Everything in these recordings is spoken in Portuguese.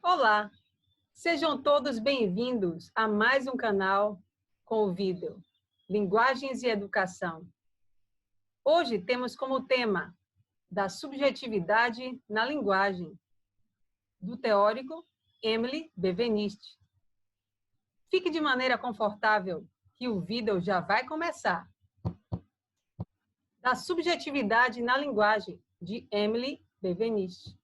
Olá, sejam todos bem-vindos a mais um canal com o vídeo Linguagens e Educação. Hoje temos como tema da subjetividade na linguagem, do teórico Emily Benveniste. Fique de maneira confortável, que o vídeo já vai começar. Da subjetividade na linguagem, de Emily Benveniste.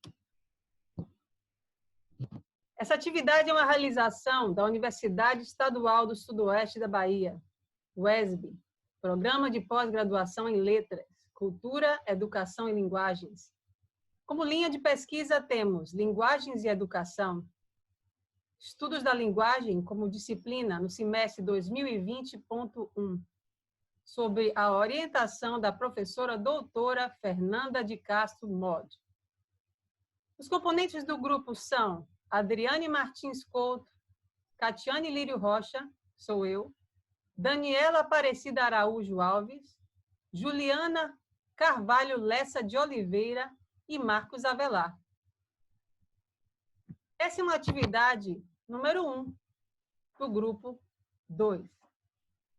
Essa atividade é uma realização da Universidade Estadual do Sudoeste da Bahia, UESB, Programa de Pós-Graduação em Letras, Cultura, Educação e Linguagens. Como linha de pesquisa temos Linguagens e Educação, Estudos da Linguagem como disciplina no semestre 2020.1, sobre a orientação da professora doutora Fernanda de Castro Mod. Os componentes do grupo são Adriane Martins Couto, Catiane Lírio Rocha, sou eu, Daniela Aparecida Araújo Alves, Juliana Carvalho Lessa de Oliveira e Marcos Avelar. Essa é uma atividade número 1 do grupo 2.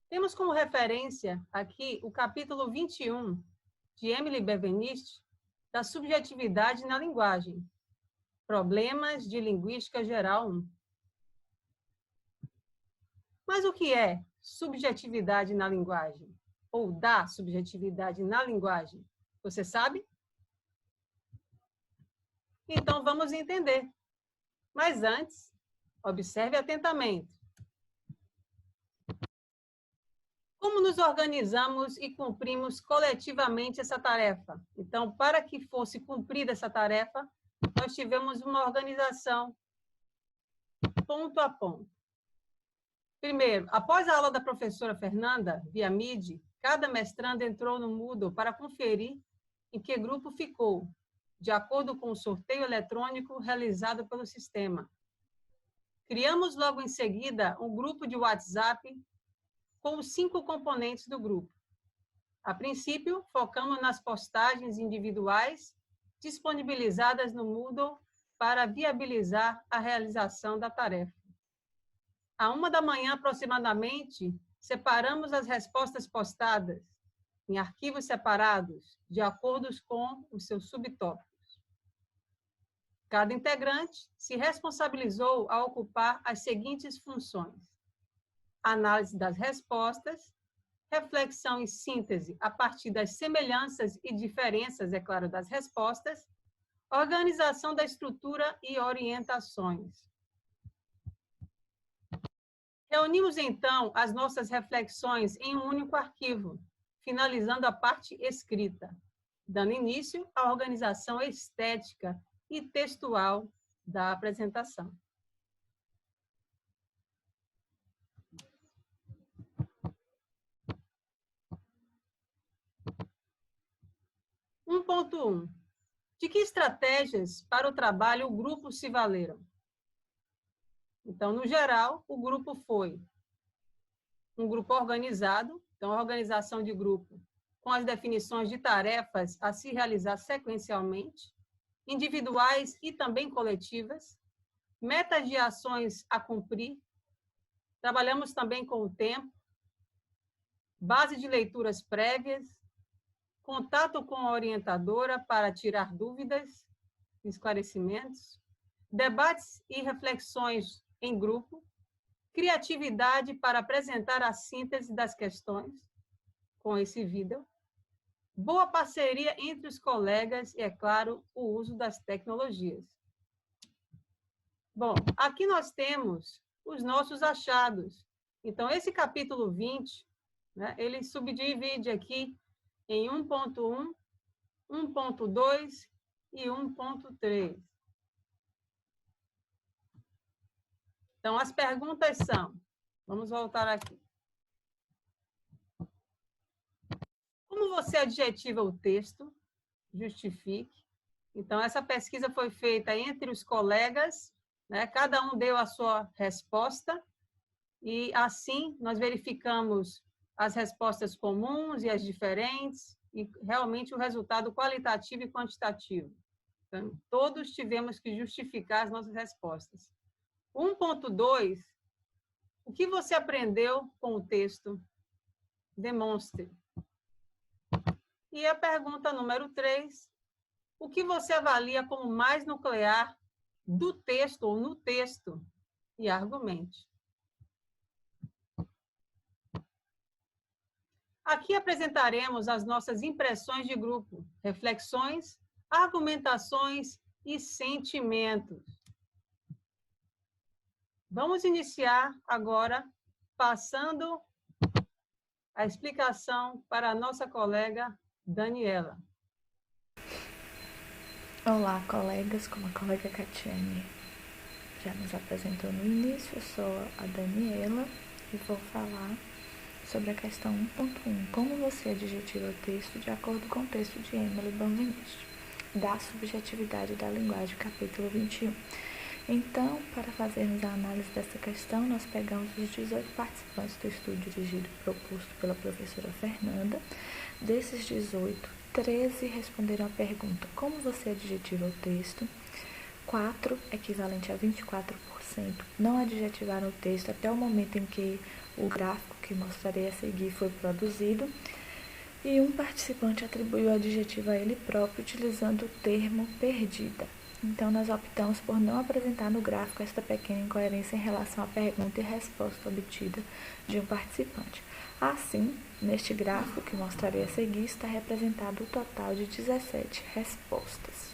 Temos como referência aqui o capítulo 21 de Emily Benveniste, da subjetividade na linguagem. Problemas de Linguística Geral 1. Mas o que é subjetividade na linguagem? Ou da subjetividade na linguagem? Você sabe? Então, vamos entender. Mas antes, observe atentamente. Como nos organizamos e cumprimos coletivamente essa tarefa? Então, para que fosse cumprida essa tarefa, nós tivemos uma organização ponto a ponto. Primeiro, após a aula da professora Fernanda, via MIDI, cada mestrando entrou no Moodle para conferir em que grupo ficou, de acordo com o sorteio eletrônico realizado pelo sistema. Criamos logo em seguida um grupo de WhatsApp com os 5 componentes do grupo. A princípio, focamos nas postagens individuais disponibilizadas no Moodle para viabilizar a realização da tarefa. À 1 da manhã, aproximadamente, separamos as respostas postadas em arquivos separados, de acordo com os seus subtópicos. Cada integrante se responsabilizou a ocupar as seguintes funções: análise das respostas, reflexão e síntese a partir das semelhanças e diferenças, é claro, das respostas, organização da estrutura e orientações. Reunimos, então, as nossas reflexões em um único arquivo, finalizando a parte escrita, dando início à organização estética e textual da apresentação. Ponto 1. De que estratégias para o trabalho o grupo se valeram? Então, no geral, o grupo foi um grupo organizado, então, a organização de grupo com as definições de tarefas a se realizar sequencialmente, individuais e também coletivas, metas de ações a cumprir, trabalhamos também com o tempo, base de leituras prévias, contato com a orientadora para tirar dúvidas, esclarecimentos, debates e reflexões em grupo, criatividade para apresentar a síntese das questões com esse vídeo, boa parceria entre os colegas e, é claro, o uso das tecnologias. Bom, aqui nós temos os nossos achados. Então, esse capítulo 20, né, ele subdivide aqui em 1.1, 1.2 e 1.3. Então, as perguntas são, vamos voltar aqui. Como você adjetiva o texto? Justifique. Então, essa pesquisa foi feita entre os colegas, né? Cada um deu a sua resposta, e assim nós verificamos as respostas comuns e as diferentes, e realmente o resultado qualitativo e quantitativo. Então, todos tivemos que justificar as nossas respostas. 1.2, o que você aprendeu com o texto? Demonstre. E a pergunta número 3, o que você avalia como mais nuclear do texto ou no texto? E argumente. Aqui apresentaremos as nossas impressões de grupo, reflexões, argumentações e sentimentos. Vamos iniciar agora passando a explicação para a nossa colega Daniela. Olá, colegas, como a colega Catiane já nos apresentou no início, eu sou a Daniela e vou falar sobre a questão 1.1, como você adjetiva o texto de acordo com o texto de Emily Benveniste, da subjetividade da linguagem, capítulo 21. Então, para fazermos a análise dessa questão, nós pegamos os 18 participantes do estudo dirigido e proposto pela professora Fernanda. Desses 18, 13 responderam a pergunta, como você adjetiva o texto? 4, equivalente a 24%, não adjetivaram o texto até o momento em que o gráfico que mostrarei a seguir foi produzido. E um participante atribuiu o adjetivo a ele próprio, utilizando o termo perdida. Então, nós optamos por não apresentar no gráfico esta pequena incoerência em relação à pergunta e resposta obtida de um participante. Assim, neste gráfico que mostrarei a seguir, está representado o total de 17 respostas.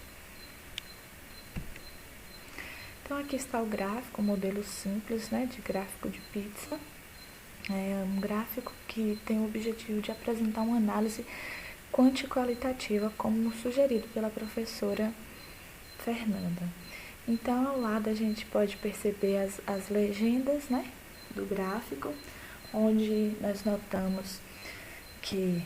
Então, aqui está o gráfico, um modelo simples, de gráfico de pizza. É um gráfico que tem o objetivo de apresentar uma análise quanti-qualitativa, como sugerido pela professora Fernanda. Então, ao lado a gente pode perceber as legendas, do gráfico, onde nós notamos que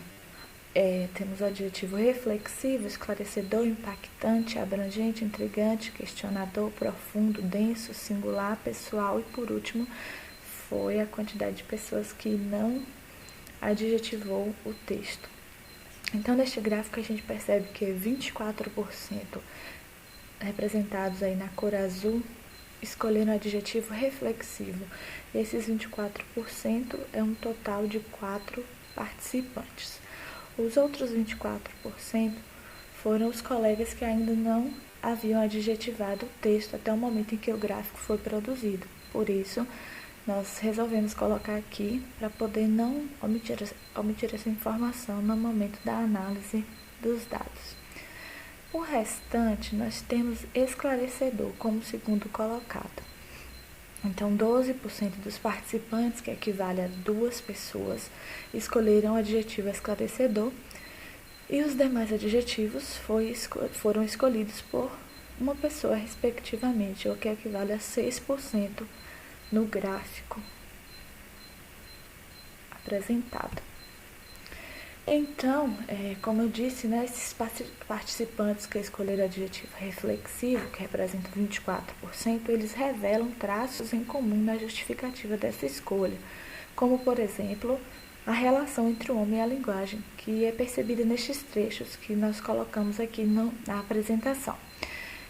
temos o adjetivo reflexivo, esclarecedor, impactante, abrangente, intrigante, questionador, profundo, denso, singular, pessoal e, por último, foi a quantidade de pessoas que não adjetivou o texto. Então, neste gráfico a gente percebe que 24% representados aí na cor azul escolheram o adjetivo reflexivo. Esses 24% é um total de 4 participantes. Os outros 24% foram os colegas que ainda não haviam adjetivado o texto até o momento em que o gráfico foi produzido. Por isso, nós resolvemos colocar aqui para poder não omitir essa informação no momento da análise dos dados. O restante, nós temos esclarecedor como segundo colocado. Então, 12% dos participantes, que equivale a 2 pessoas, escolheram o adjetivo esclarecedor e os demais adjetivos foram escolhidos por uma pessoa, respectivamente, o que equivale a 6% no gráfico apresentado. Então, como eu disse, esses participantes que escolheram o adjetivo reflexivo, que representa 24%, eles revelam traços em comum na justificativa dessa escolha, como, por exemplo, a relação entre o homem e a linguagem, que é percebida nestes trechos que nós colocamos aqui na apresentação.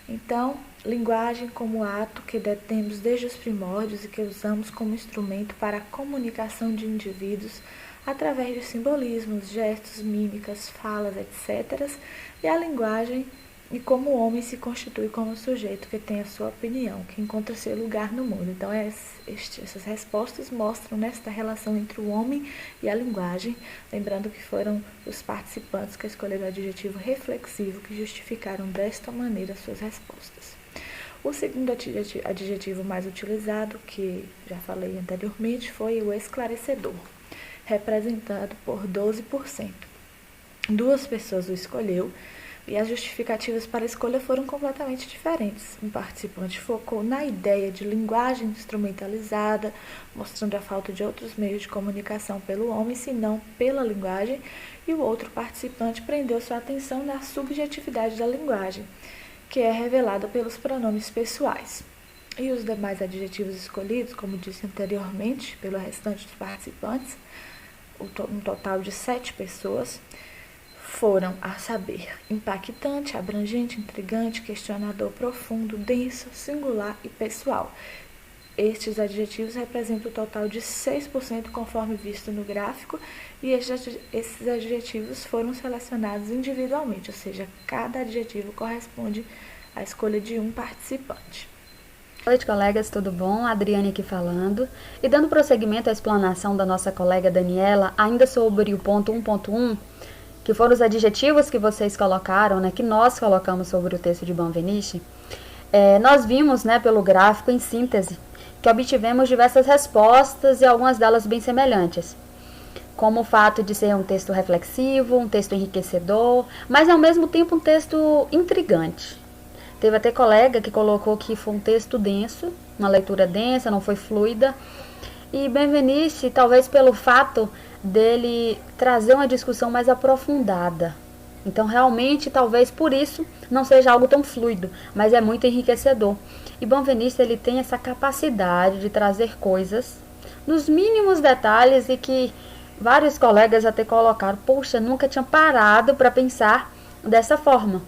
Então, linguagem como ato que detemos desde os primórdios e que usamos como instrumento para a comunicação de indivíduos através de simbolismos, gestos, mímicas, falas, etc. E a linguagem e como o homem se constitui como sujeito que tem a sua opinião, que encontra seu lugar no mundo. Então, essas respostas mostram nesta relação entre o homem e a linguagem, lembrando que foram os participantes que escolheram o adjetivo reflexivo que justificaram desta maneira suas respostas. O segundo adjetivo mais utilizado, que já falei anteriormente, foi o esclarecedor, representado por 12%. 2 pessoas o escolheu, e as justificativas para a escolha foram completamente diferentes. Um participante focou na ideia de linguagem instrumentalizada, mostrando a falta de outros meios de comunicação pelo homem, senão pela linguagem, e o outro participante prendeu sua atenção na subjetividade da linguagem, que é revelada pelos pronomes pessoais. E os demais adjetivos escolhidos, como disse anteriormente, pelo restante dos participantes, um total de 7 pessoas, foram, a saber, impactante, abrangente, intrigante, questionador, profundo, denso, singular e pessoal. Estes adjetivos representam o total de 6% conforme visto no gráfico, e esses adjetivos foram selecionados individualmente, ou seja, cada adjetivo corresponde à escolha de um participante. Boa noite, colegas, tudo bom? Adriane aqui falando. E dando prosseguimento à explanação da nossa colega Daniela, ainda sobre o ponto 1.1, que foram os adjetivos que vocês colocaram, né, que nós colocamos sobre o texto de Benveniste, nós vimos, né, pelo gráfico, em síntese, que obtivemos diversas respostas e algumas delas bem semelhantes, como o fato de ser um texto reflexivo, um texto enriquecedor, mas ao mesmo tempo um texto intrigante. Teve até colega que colocou que foi um texto denso, uma leitura densa, não foi fluida. E Benveniste, talvez pelo fato dele trazer uma discussão mais aprofundada. Então, realmente, talvez por isso não seja algo tão fluido, mas é muito enriquecedor. E Benveniste, ele tem essa capacidade de trazer coisas nos mínimos detalhes e que vários colegas até colocaram, poxa, nunca tinha parado para pensar dessa forma.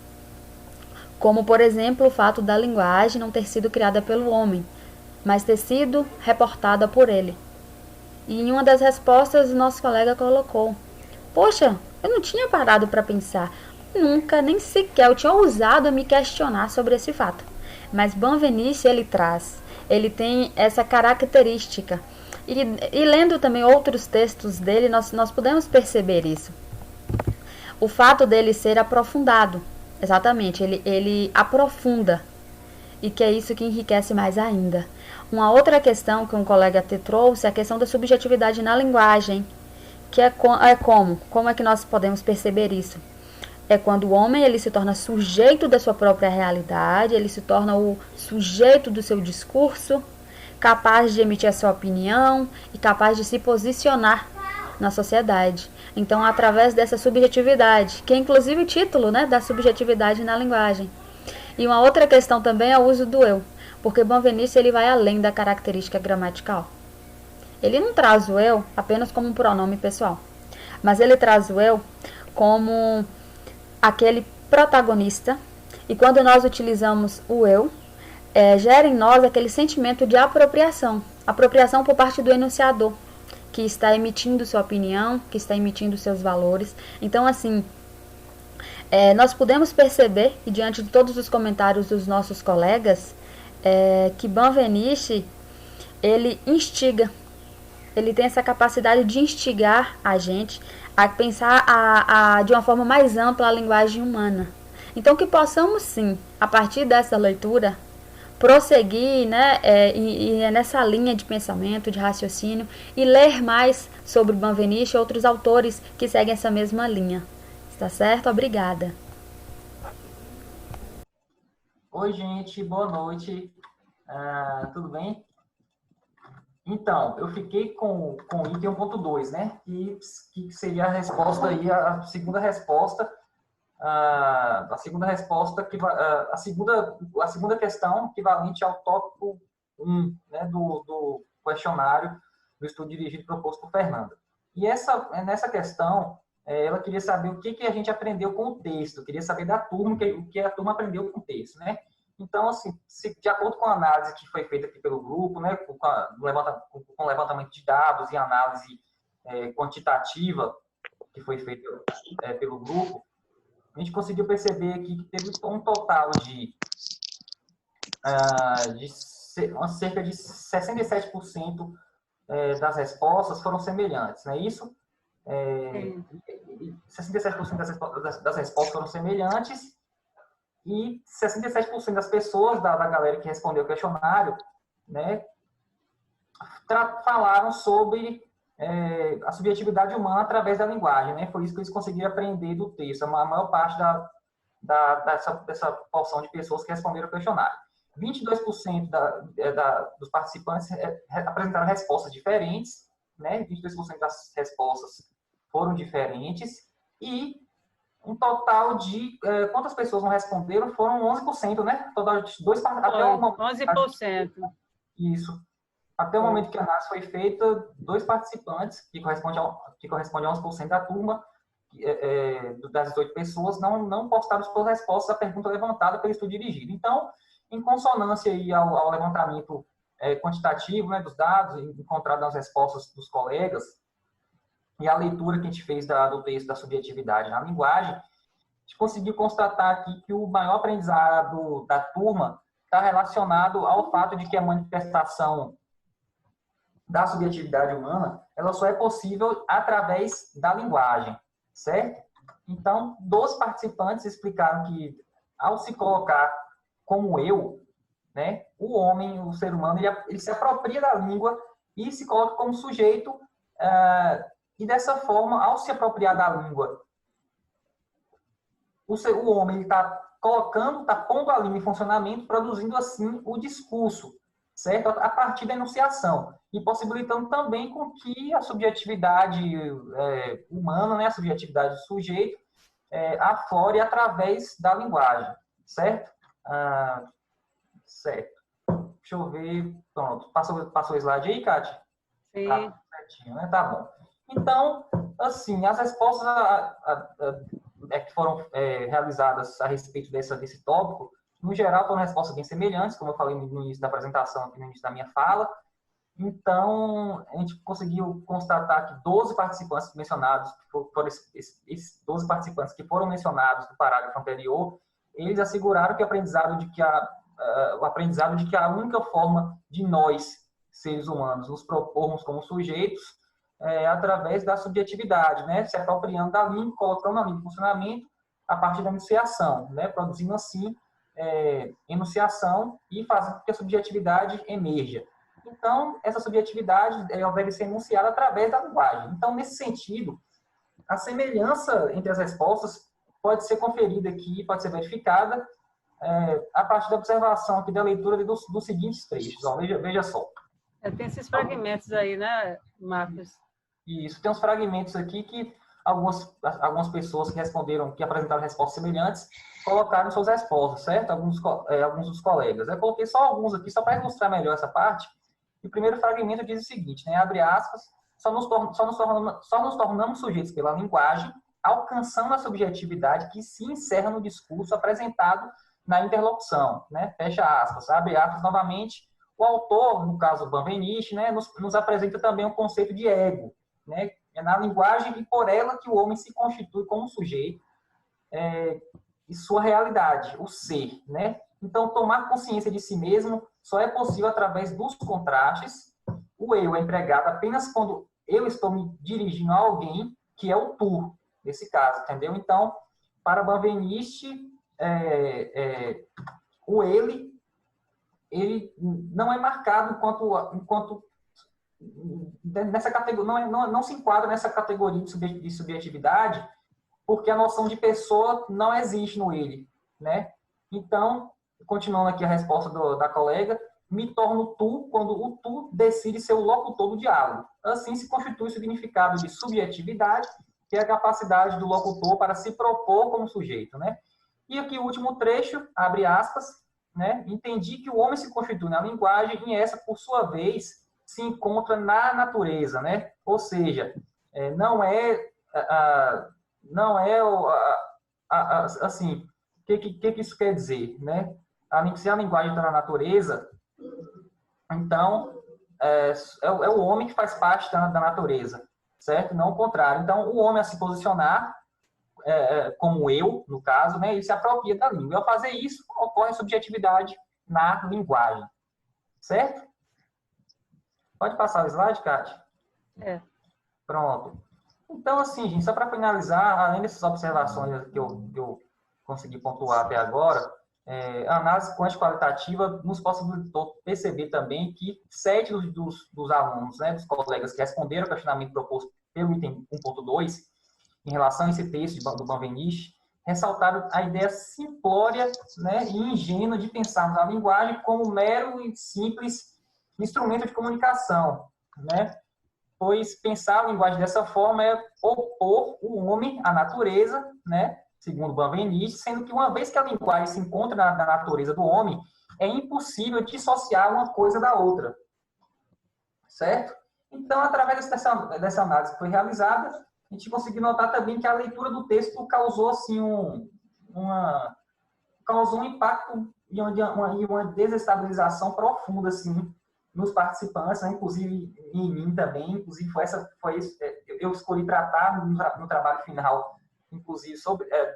Como, por exemplo, o fato da linguagem não ter sido criada pelo homem, mas ter sido reportada por ele. E em uma das respostas, o nosso colega colocou, poxa, eu não tinha parado para pensar, nunca, nem sequer eu tinha ousado me questionar sobre esse fato. Mas Benveniste, ele tem essa característica. E lendo também outros textos dele, nós podemos perceber isso. O fato dele ser aprofundado. Exatamente, ele aprofunda, e que é isso que enriquece mais ainda. Uma outra questão que um colega te trouxe é a questão da subjetividade na linguagem, que como é que nós podemos perceber isso? É quando o homem ele se torna sujeito da sua própria realidade, ele se torna o sujeito do seu discurso, capaz de emitir a sua opinião e capaz de se posicionar na sociedade. Então, através dessa subjetividade, que é inclusive o título, né, da subjetividade na linguagem. E uma outra questão também é o uso do eu, porque Benveniste ele vai além da característica gramatical. Ele não traz o eu apenas como um pronome pessoal, mas ele traz o eu como aquele protagonista, e quando nós utilizamos o eu, gera em nós aquele sentimento de apropriação por parte do enunciador, que está emitindo sua opinião, que está emitindo seus valores. Então, assim, nós podemos perceber, e diante de todos os comentários dos nossos colegas, que Benveniste, ele instiga, ele tem essa capacidade de instigar a gente a pensar de uma forma mais ampla a linguagem humana. Então, que possamos, sim, a partir dessa leitura, prosseguir, né, e nessa linha de pensamento, de raciocínio, e ler mais sobre Benveniste e outros autores que seguem essa mesma linha. Está certo? Obrigada. Oi, gente, boa noite. Tudo bem? Então, eu fiquei com o item 1.2, né? Que seria a resposta aí, a segunda resposta, a segunda questão equivalente ao tópico 1, né, do questionário do estudo dirigido proposto por Fernanda. E nessa questão, ela queria saber o que a gente aprendeu com o texto, queria saber da turma, o que a turma aprendeu com o texto, né? Então, assim, de acordo com a análise que foi feita aqui pelo grupo, né, com levantamento de dados e análise quantitativa que foi feita pelo grupo, a gente conseguiu perceber aqui que teve um total de cerca de 67% das respostas foram semelhantes, não é isso? 67% das respostas foram semelhantes e 67% das pessoas, da galera que respondeu o questionário, né, falaram sobre a subjetividade humana através da linguagem, né? Foi isso que eles conseguiram aprender do texto. A maior parte dessa porção de pessoas que responderam o questionário. 22% dos participantes apresentaram respostas diferentes, né? 22% das respostas foram diferentes e um total de... quantas pessoas não responderam? Foram 11%, né? Total de 11%. Isso. Até o momento que a análise foi feita, 2 participantes, que corresponde a 11% da turma, das 18 pessoas, não postaram suas respostas à pergunta levantada pelo estudo dirigido. Então, em consonância aí ao levantamento quantitativo, né, dos dados encontrados nas respostas dos colegas e a leitura que a gente fez do texto da subjetividade na linguagem, a gente conseguiu constatar aqui que o maior aprendizado da turma está relacionado ao fato de que a manifestação da subjetividade humana, ela só é possível através da linguagem, certo? Então, 2 participantes explicaram que, ao se colocar como eu, né, o homem, o ser humano, ele se apropria da língua e se coloca como sujeito, e dessa forma, ao se apropriar da língua, o homem está pondo a língua em funcionamento, produzindo assim o discurso, certo? A partir da enunciação, e possibilitando também com que a subjetividade humana, né, a subjetividade do sujeito, aflore através da linguagem, certo? Certo. Deixa eu ver. Pronto. Passou o slide aí, Kátia? Sim. Tá certinho, né? Tá bom. Então, assim, as respostas que foram realizadas a respeito desse tópico, no geral, foram respostas bem semelhantes, como eu falei no início da apresentação, aqui no início da minha fala. Então, a gente conseguiu constatar que 12 participantes mencionados, foram esses 12 participantes que foram mencionados no parágrafo anterior, eles asseguraram que o aprendizado de que a única forma de nós, seres humanos, nos propormos como sujeitos é através da subjetividade, né? Se apropriando da língua, colocando a língua em funcionamento a partir da enunciação, né? Produzindo assim enunciação e fazendo com que a subjetividade emerja. Então, essa subjetividade deve ser enunciada através da linguagem. Então, nesse sentido, a semelhança entre as respostas pode ser conferida aqui, pode ser verificada a partir da observação aqui da leitura dos seguintes trechos. Ó, veja só. Tem esses fragmentos aí, né, Marcos? Isso, tem uns fragmentos aqui que algumas pessoas que apresentaram respostas semelhantes, colocaram suas respostas, certo? Alguns dos colegas. Eu coloquei só alguns aqui, só para ilustrar melhor essa parte. E o primeiro fragmento diz o seguinte, né? Abre aspas, só nos tornamos sujeitos pela linguagem, alcançando a subjetividade que se encerra no discurso apresentado na interlocução, né? Fecha aspas, abre aspas novamente. O autor, no caso Benveniste, né, nos apresenta também o conceito de ego, né? É na linguagem e por ela que o homem se constitui como sujeito e sua realidade, o ser, né? Então, tomar consciência de si mesmo só é possível através dos contrastes. O eu é empregado apenas quando eu estou me dirigindo a alguém, que é o tu, nesse caso, entendeu? Então, para Benveniste, o ele não é marcado enquanto nessa categoria, não se enquadra nessa categoria de subjetividade, porque a noção de pessoa não existe no ele, né? Então, continuando aqui a resposta da colega, me torno tu quando o tu decide ser o locutor do diálogo. Assim se constitui o significado de subjetividade, que é a capacidade do locutor para se propor como sujeito, né? E aqui o último trecho, abre aspas, né? Entendi que o homem se constitui na linguagem e essa, por sua vez, se encontra na natureza, né? Ou seja, não é assim, o que isso quer dizer, né? Se a linguagem está na natureza, então é o homem que faz parte da natureza, certo? Não o contrário. Então, o homem a se posicionar como eu, no caso, né, ele se apropria da língua. E ao fazer isso, ocorre a subjetividade na linguagem. Certo? Pode passar o slide, Kátia? Pronto. Então, assim, gente, só para finalizar, além dessas observações que eu consegui pontuar até agora, a análise quântico-qualitativa nos possibilitou perceber também que 7 dos alunos, né, dos colegas que responderam ao questionamento proposto pelo item 1.2, em relação a esse texto do Benveniste, ressaltaram a ideia simplória, né, e ingênua de pensarmos a linguagem como mero e simples instrumento de comunicação, né? Pois pensar a linguagem dessa forma é opor o homem à natureza, né? Segundo Benveniste, sendo que uma vez que a linguagem se encontra na natureza do homem, é impossível dissociar uma coisa da outra, certo? Então, através dessa análise que foi realizada, a gente conseguiu notar também que a leitura do texto causou assim causou um impacto e uma desestabilização profunda assim nos participantes, né? Inclusive em mim também. Inclusive eu escolhi tratar no trabalho final, inclusive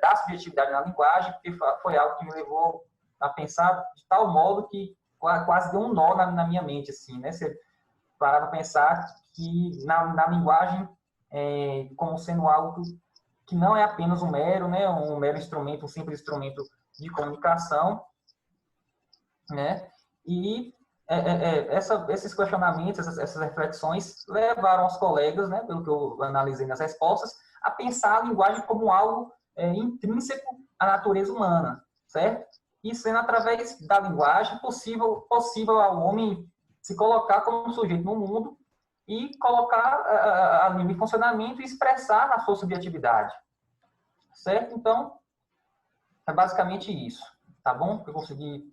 da subjetividade na linguagem, porque foi algo que me levou a pensar de tal modo que quase deu um nó na minha mente, assim, né? Você parar para pensar que na linguagem como sendo algo que não é apenas um mero instrumento, um simples instrumento de comunicação, né? E esses questionamentos, essas reflexões levaram os colegas, né, pelo que eu analisei nas respostas, a pensar a linguagem como algo intrínseco à natureza humana, certo? E sendo através da linguagem possível ao homem se colocar como um sujeito no mundo e colocar a língua em funcionamento e expressar a sua subjetividade, certo? Então, é basicamente isso, tá bom? Eu consegui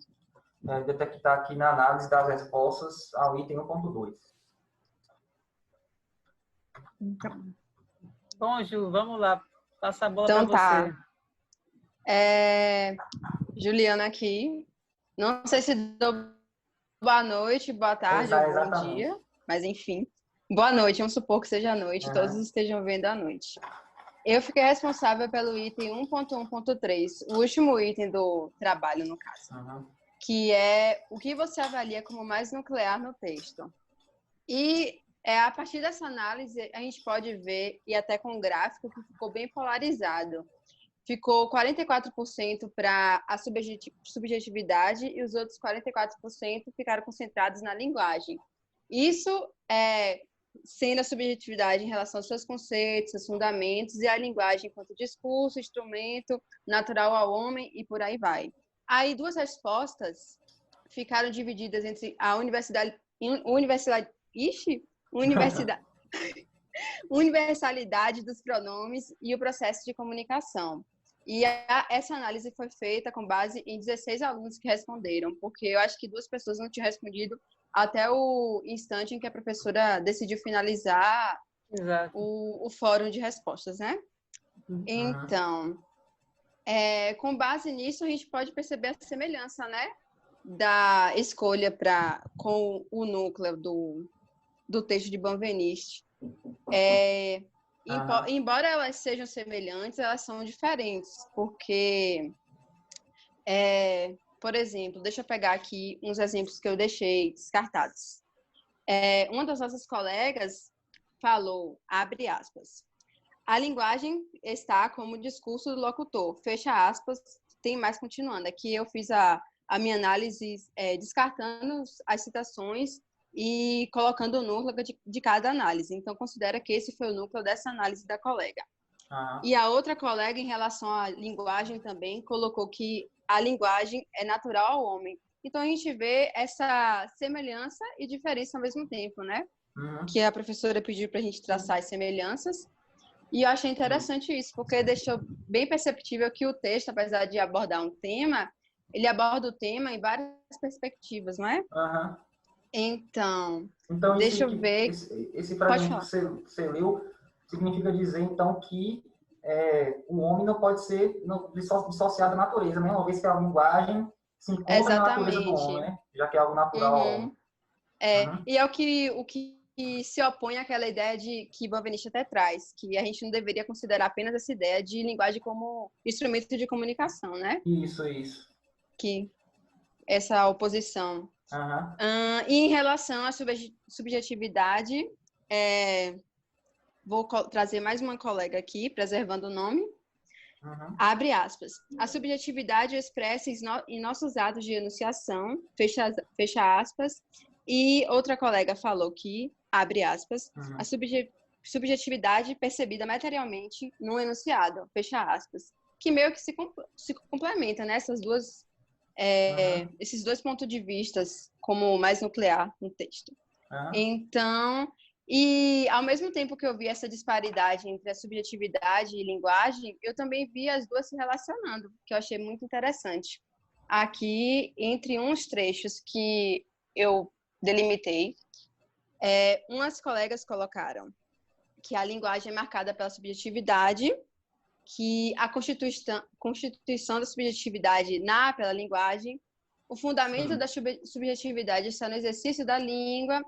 detectar aqui na análise das respostas ao item 1.2. Bom, Ju, vamos lá. Passa a bola para você. Juliana aqui. Não sei se dou boa noite, boa tarde ou bom dia, mas enfim. Boa noite, vamos supor que seja a noite, todos estejam vendo à noite. Eu fiquei responsável pelo item 1.1.3, o último item do trabalho, no caso, que é o que você avalia como mais nuclear no texto. E a partir dessa análise, a gente pode ver, e até com o gráfico, que ficou bem polarizado. Ficou 44% para a subjetividade e os outros 44% ficaram concentrados na linguagem. Isso sendo a subjetividade em relação aos seus conceitos, seus fundamentos, e a linguagem enquanto discurso, instrumento, natural ao homem e por aí vai. Aí duas respostas ficaram divididas entre a universalidade dos pronomes e o processo de comunicação. E essa análise foi feita com base em 16 alunos que responderam, porque eu acho que 2 pessoas não tinham respondido até o instante em que a professora decidiu finalizar o fórum de respostas, né? Então, com base nisso, a gente pode perceber a semelhança, né, da escolha com o núcleo do texto de Benveniste. Embora elas sejam semelhantes, elas são diferentes, porque, por exemplo, deixa eu pegar aqui uns exemplos que eu deixei descartados. Uma das nossas colegas falou, abre aspas, a linguagem está como discurso do locutor, fecha aspas, tem mais continuando. Aqui eu fiz a minha análise descartando as citações e colocando o núcleo de cada análise. Então, considera que esse foi o núcleo dessa análise da colega. E a outra colega, em relação à linguagem também, colocou que a linguagem é natural ao homem. Então, a gente vê essa semelhança e diferença ao mesmo tempo, né? Que a professora pediu para a gente traçar as semelhanças. E eu achei interessante isso, porque deixou bem perceptível que o texto, apesar de abordar um tema, ele aborda o tema em várias perspectivas, não é? Então deixa eu ver. Esse fragmento que você leu significa dizer, então, que o homem não pode ser dissociado da natureza, né? Uma vez que a linguagem se encontra na natureza do homem, né? Já que é algo natural ao homem. E é o que se opõe àquela ideia de que Benveniste até traz, que a gente não deveria considerar apenas essa ideia de linguagem como instrumento de comunicação, né? Isso. Que essa oposição. E em relação à subjetividade, vou trazer mais uma colega aqui, preservando o nome. Abre aspas. A subjetividade é expressa em nossos atos de enunciação, fecha aspas. E outra colega falou que, abre aspas, a subjetividade percebida materialmente no enunciado, fecha aspas. que meio que se complementam, né? Esses dois pontos de vista como mais nuclear no texto. Então, e ao mesmo tempo que eu vi essa disparidade entre a subjetividade e linguagem, eu também vi as duas se relacionando, que eu achei muito interessante. Aqui, entre uns trechos que eu delimitei, umas colegas colocaram que a linguagem é marcada pela subjetividade, que a constituição da subjetividade nasce pela linguagem, o fundamento da subjetividade está no exercício da língua,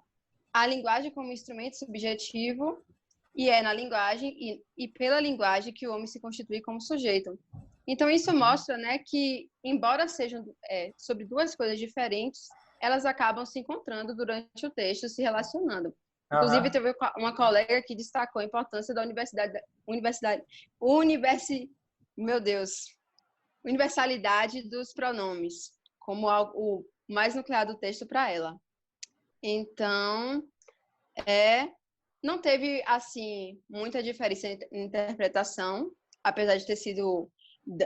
a linguagem como instrumento subjetivo, e é na linguagem e pela linguagem que o homem se constitui como sujeito. Então, isso mostra, né, que, embora sejam sobre duas coisas diferentes, elas acabam se encontrando durante o texto, se relacionando. Inclusive, teve uma colega que destacou a importância da universalidade dos pronomes, como algo mais nuclear do texto para ela. Então, não teve, assim, muita diferença em interpretação, apesar de ter sido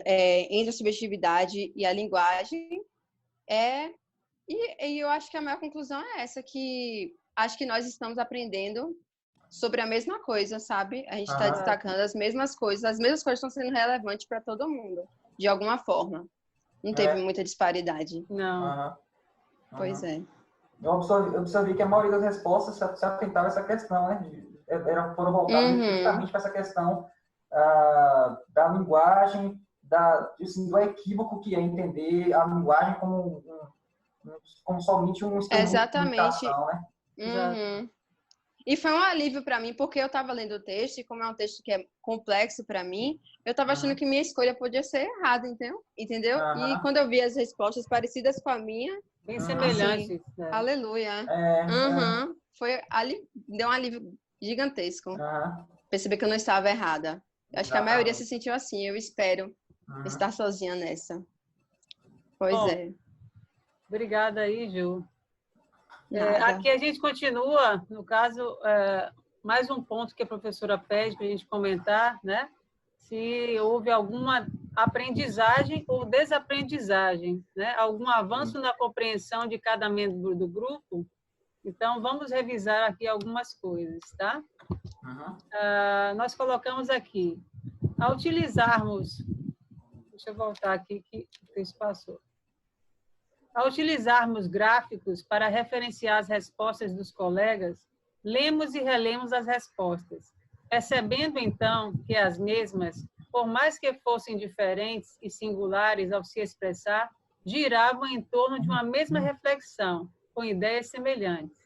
entre a subjetividade e a linguagem. E eu acho que a maior conclusão é essa, que acho que nós estamos aprendendo sobre a mesma coisa, sabe? A gente está destacando as mesmas coisas estão sendo relevantes para todo mundo, de alguma forma. Não teve muita disparidade. Não. Pois é. Eu observei que a maioria das respostas se atentava a essa questão, né? Foram voltadas justamente para essa questão da linguagem, do equívoco que é entender a linguagem como somente um instrumento de comunicação, né? E foi um alívio para mim, porque eu estava lendo o texto, e como é um texto que é complexo para mim, eu estava achando que minha escolha podia ser errada, entendeu? E quando eu vi as respostas parecidas com a minha... Bem semelhantes. Assim, aleluia. Deu um alívio gigantesco. Perceber que eu não estava errada. Eu acho que a maioria se sentiu assim, eu espero estar sozinha nessa. Pois é. Obrigada aí, Ju. Aqui a gente continua, no caso, mais um ponto que a professora pede para a gente comentar, né? Se houve alguma aprendizagem ou desaprendizagem, né? Algum avanço na compreensão de cada membro do grupo. Então, vamos revisar aqui algumas coisas, tá? Nós colocamos aqui, ao utilizarmos... Deixa eu voltar aqui, que o texto passou. Ao utilizarmos gráficos para referenciar as respostas dos colegas, lemos e relemos as respostas, percebendo, então, que as mesmas, por mais que fossem diferentes e singulares ao se expressar, giravam em torno de uma mesma reflexão, com ideias semelhantes.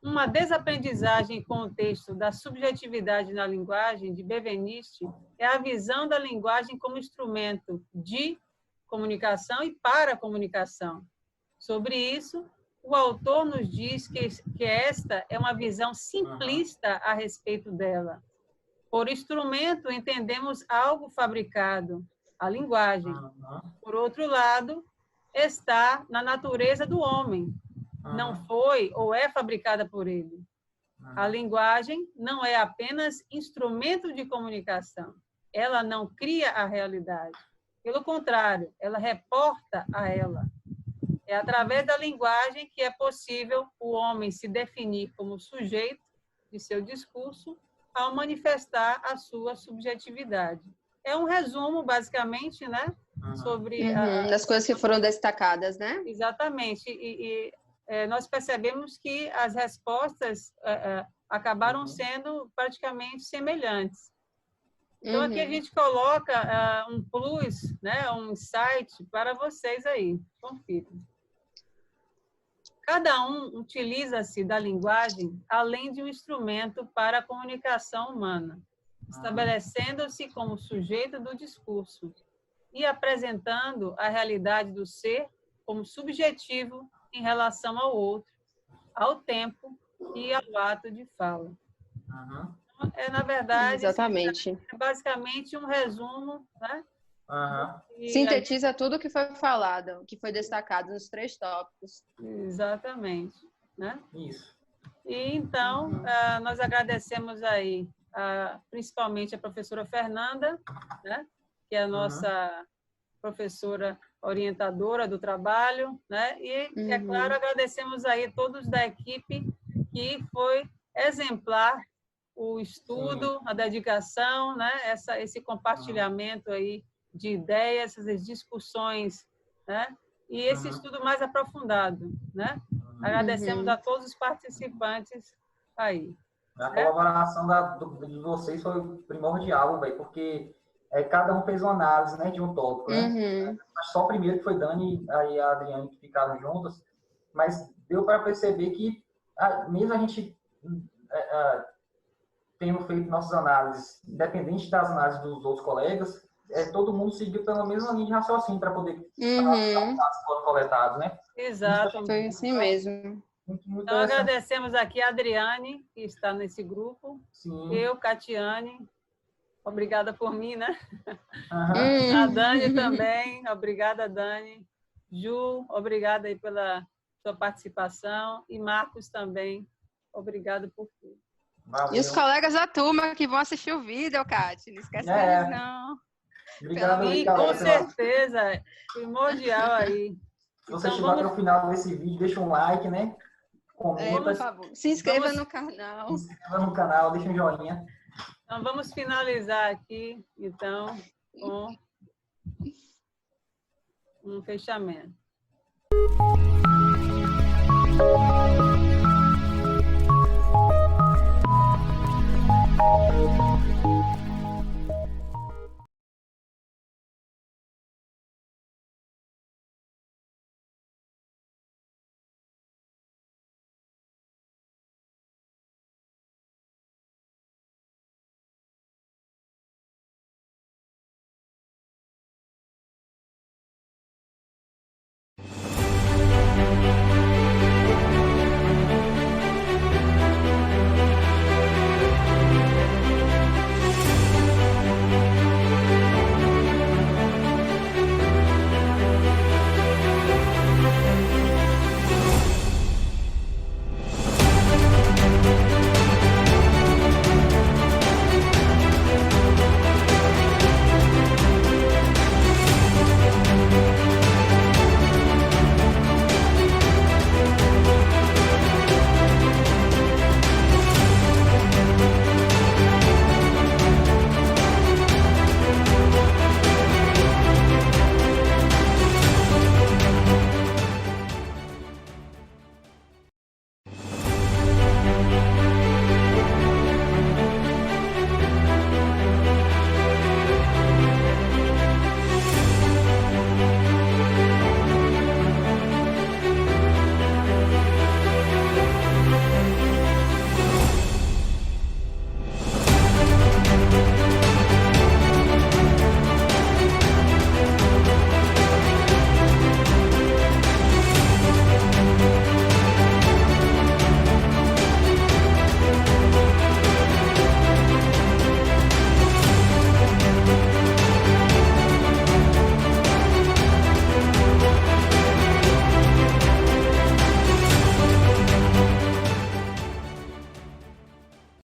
Uma desaprendizagem em contexto da subjetividade na linguagem de Benveniste é a visão da linguagem como instrumento de comunicação e para a comunicação. Sobre isso, o autor nos diz que esta é uma visão simplista a respeito dela. Por instrumento, entendemos algo fabricado, a linguagem. Por outro lado, está na natureza do homem. Não foi ou é fabricada por ele. A linguagem não é apenas instrumento de comunicação. Ela não cria a realidade. Pelo contrário, ela reporta a ela. É através da linguagem que é possível o homem se definir como sujeito de seu discurso ao manifestar a sua subjetividade. É um resumo, basicamente, né, sobre... das coisas que foram destacadas, né? Exatamente. Nós percebemos que as respostas acabaram sendo praticamente semelhantes. Então, aqui a gente coloca um plus, né, um insight para vocês aí. Confirem. Cada um utiliza-se da linguagem além de um instrumento para a comunicação humana, estabelecendo-se como sujeito do discurso e apresentando a realidade do ser como subjetivo em relação ao outro, ao tempo e ao ato de fala. Na verdade, exatamente. É basicamente um resumo, né? Sintetiza tudo que foi falado, que foi destacado nos 3 tópicos. Exatamente, né? Isso. E então, nós agradecemos aí principalmente a professora Fernanda, né, que é a nossa professora orientadora do trabalho, né? E, é claro, agradecemos aí todos da equipe que foi exemplar o estudo, a dedicação, né? Esse compartilhamento aí de ideias, essas discussões, né? E esse estudo mais aprofundado, né? Agradecemos a todos os participantes aí. A colaboração de vocês foi primordial, velho, porque cada um fez uma análise, né, de um tópico, né? Só o primeiro que foi Dani e a Adriane que ficaram juntas, mas deu para perceber que, mesmo a gente tendo feito nossas análises, independente das análises dos outros colegas, todo mundo seguiu pela mesma linha de raciocínio para poder os dados coletados, né? Exato. Foi assim mesmo. Muito então, agradecemos aqui a Adriane, que está nesse grupo. Sim. Eu, Catiane, obrigada por mim, né? A Dani também, obrigada, Dani. Ju, obrigada aí pela sua participação. E Marcos também, obrigado por tudo. Valeu. E os colegas da turma que vão assistir o vídeo, Cátia, não esquece deles, não. Obrigado, E com certeza, primordial aí. Se você chegou até o final desse vídeo, deixa um like, né? Comenta. Por favor. Se inscreva no canal. Se inscreva no canal, deixa um joinha. Então, vamos finalizar aqui, então, com um fechamento.